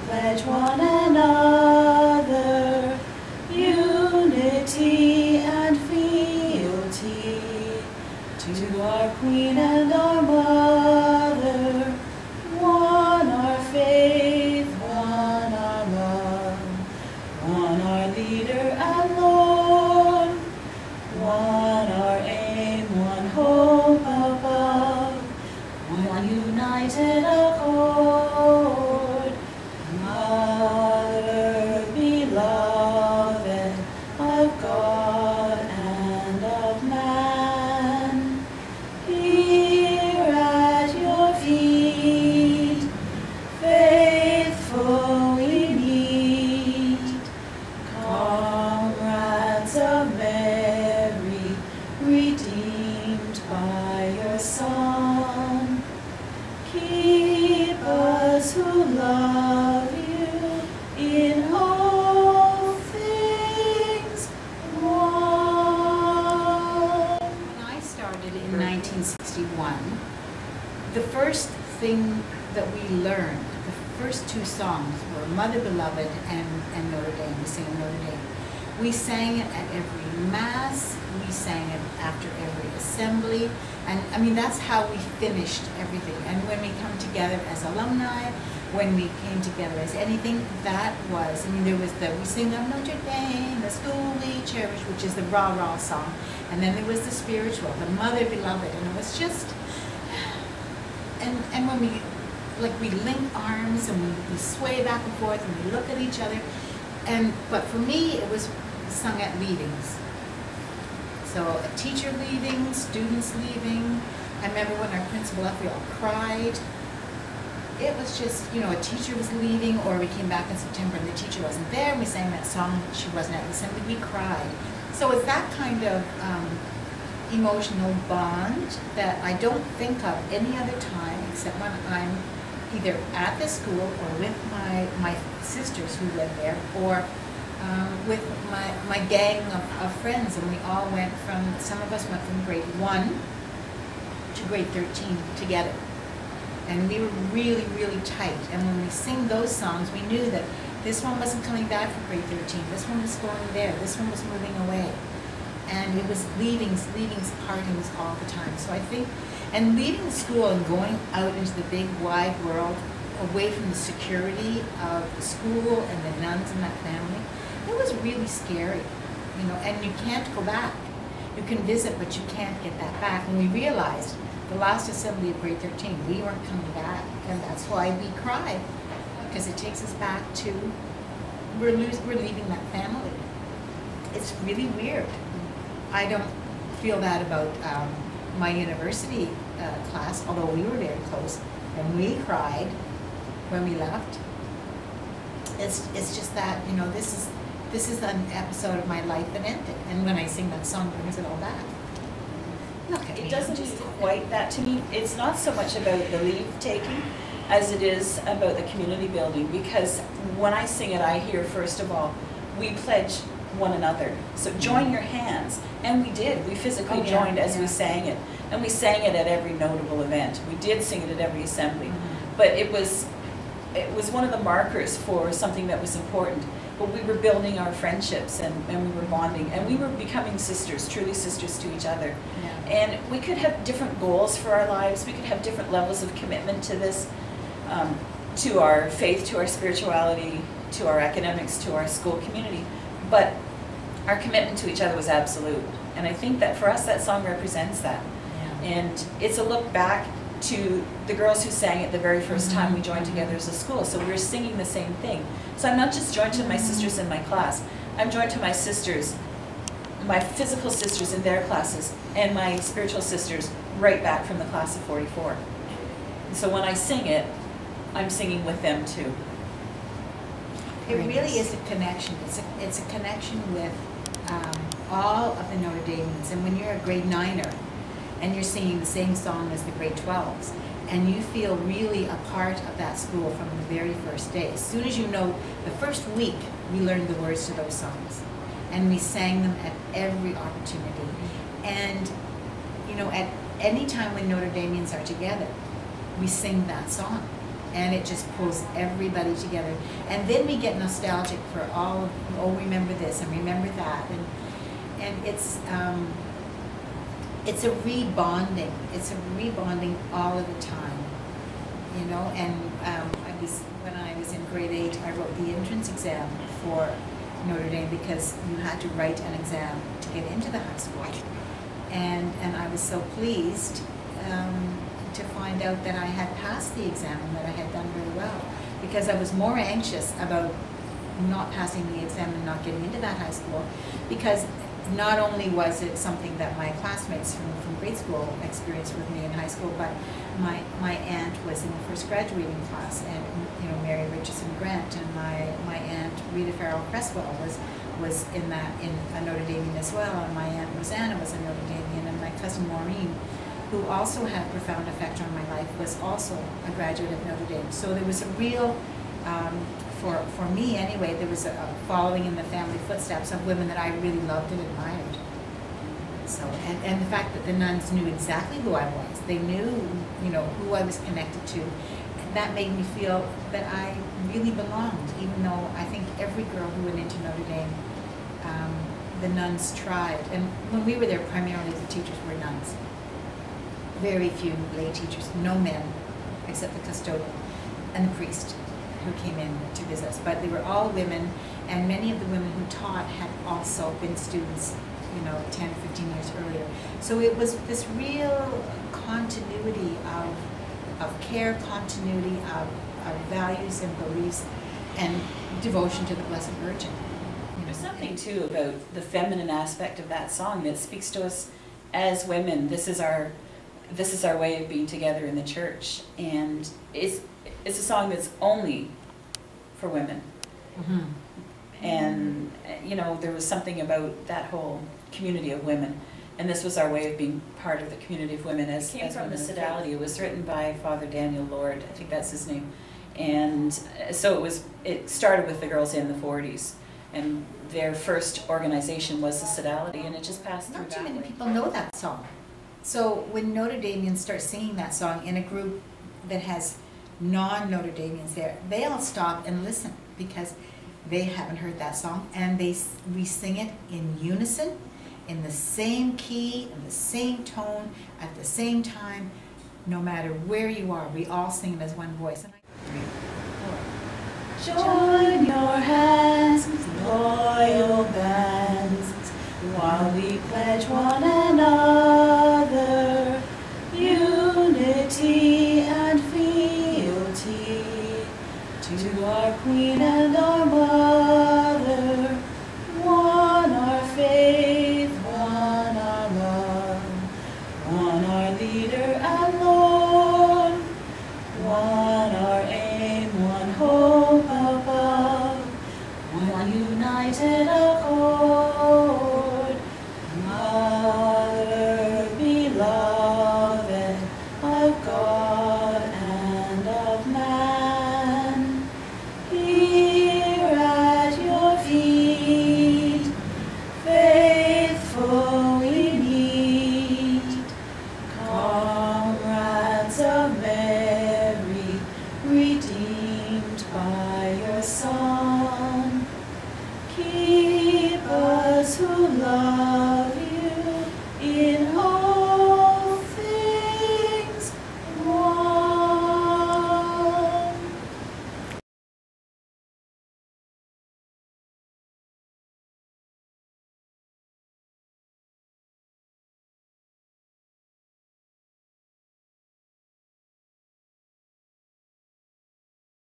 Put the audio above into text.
pledge one another unity and fealty to our Queen and our Mother, one our faith, one our love, one our leader and Lord, one our aim, one hope above, one united accord. Mother beloved of God and of man, here at your feet, faithful we meet, comrades of Mary, redeemed by your Son. Keep us who love you in all things one. When I started in 1961, the first thing that we learned, the first two songs were Mother Beloved and Notre Dame. We sang Notre Dame. We sang it at every Mass, we sang it after every assembly, and I mean that's how we finished everything. And when we come together as alumni, when we came together as anything, that was, I mean there was the, we sing of Notre Dame, the school we cherish, which is the rah-rah song, and then there was the spiritual, the Mother Beloved, and it was just, and when we, like we link arms and we sway back and forth and we look at each other, but for me it was sung at leavings. So a teacher leaving, students leaving. I remember when our principal left, we all cried. It was just, you know, a teacher was leaving, or we came back in September and the teacher wasn't there, and we sang that song, she wasn't at the assembly, we cried. So it's that kind of emotional bond that I don't think of any other time except when I'm either at the school or with my sisters who live there, or with my gang of friends, and we all went from, some of us went from grade 1 to grade 13 together. And we were really, really tight. And when we sing those songs, we knew that this one wasn't coming back from grade 13, this one was going there, this one was moving away. And it was leavings, partings all the time. So I think, and leaving school and going out into the big wide world, away from the security of the school and the nuns and that family, it was really scary, you know, and you can't go back. You can visit, but you can't get that back. And we realized the last assembly of grade 13, we weren't coming back, and that's why we cried, because it takes us back to, we're leaving that family. It's really weird. I don't feel that about my university class, although we were very close, and we cried when we left. It's just that, you know, this is an episode of my life that ended, and when I sing that song, it brings it all back. Look at me. It doesn't quite that to me. It's not so much about the leave taking as it is about the community building, because when I sing it, I hear, first of all, we pledge one another. So join your hands. And we did. We physically joined as we sang it. And we sang it at every notable event. We did sing it at every assembly. But it was one of the markers for something that was important. But we were building our friendships, and we were bonding, and we were becoming sisters, truly sisters to each other. Yeah. And we could have different goals for our lives. We could have different levels of commitment to this, to our faith, to our spirituality, to our academics, to our school community. But our commitment to each other was absolute. And I think that for us, that song represents that. Yeah. And it's a look back to the girls who sang it the very first time we joined together as a school. So we were singing the same thing. So I'm not just joined to my sisters in my class. I'm joined to my sisters, my physical sisters in their classes, and my spiritual sisters right back from the class of 44. And so when I sing it, I'm singing with them too. It really is a connection. It's a connection with all of the Notre Dameans. And when you're a grade 9er and you're singing the same song as the grade 12s, and you feel really a part of that school from the very first day. As soon as you know, the first week, we learned the words to those songs. And we sang them at every opportunity. And, you know, at any time when Notre Dameans are together, we sing that song. and it just pulls everybody together. And then we get nostalgic for all, oh, remember this and remember that, and it's a rebonding. It's a rebonding all of the time, you know. And when I was in grade 8, I wrote the entrance exam for Notre Dame because you had to write an exam to get into the high school, and I was so pleased to find out that I had passed the exam and that I had done really well, because I was more anxious about not passing the exam and not getting into that high school, because not only was it something that my classmates from grade school experienced with me in high school, but my aunt was in the first graduating class, and you know, Mary Richardson Grant, and my aunt Rita Farrell Cresswell was in a Notre Dame as well, and my aunt Rosanna was a Notre Dame, and my cousin Maureen, who also had a profound effect on my life, was also a graduate of Notre Dame. So there was a real, for me anyway, there was a following in the family footsteps of women that I really loved and admired. So, and the fact that the nuns knew exactly who I was, they knew, you know, who I was connected to, and that made me feel that I really belonged, even though I think every girl who went into Notre Dame, the nuns tried. And when we were there, primarily the teachers were nuns. Very few lay teachers, no men, except the custodian and the priest who came in to visit us. But they were all women, and many of the women who taught had also been students, you know, 10 or 15 years earlier. So it was this real continuity of care, continuity of values and beliefs, and devotion to the Blessed Virgin. There's something too about the feminine aspect of that song that speaks to us as women. This is our way of being together in the church, and it's a song that's only for women. Mm-hmm. And you know, there was something about that whole community of women, and this was our way of being part of the community of women. As from the Sodality. It was written by Father Daniel Lord, I think that's his name, and so it started with the girls in the 40s, and their first organization was the Sodality, and it just passed through. Not too that many way. people know that song. So when Notre Damians start singing that song in a group that has non-Notre Damians there, they all stop and listen because they haven't heard that song, and we sing it in unison, in the same key, in the same tone, at the same time, no matter where you are. We all sing it as one voice. Join your hands, loyal bands, while we pledge one another unity and fealty to our Queen and our Mother.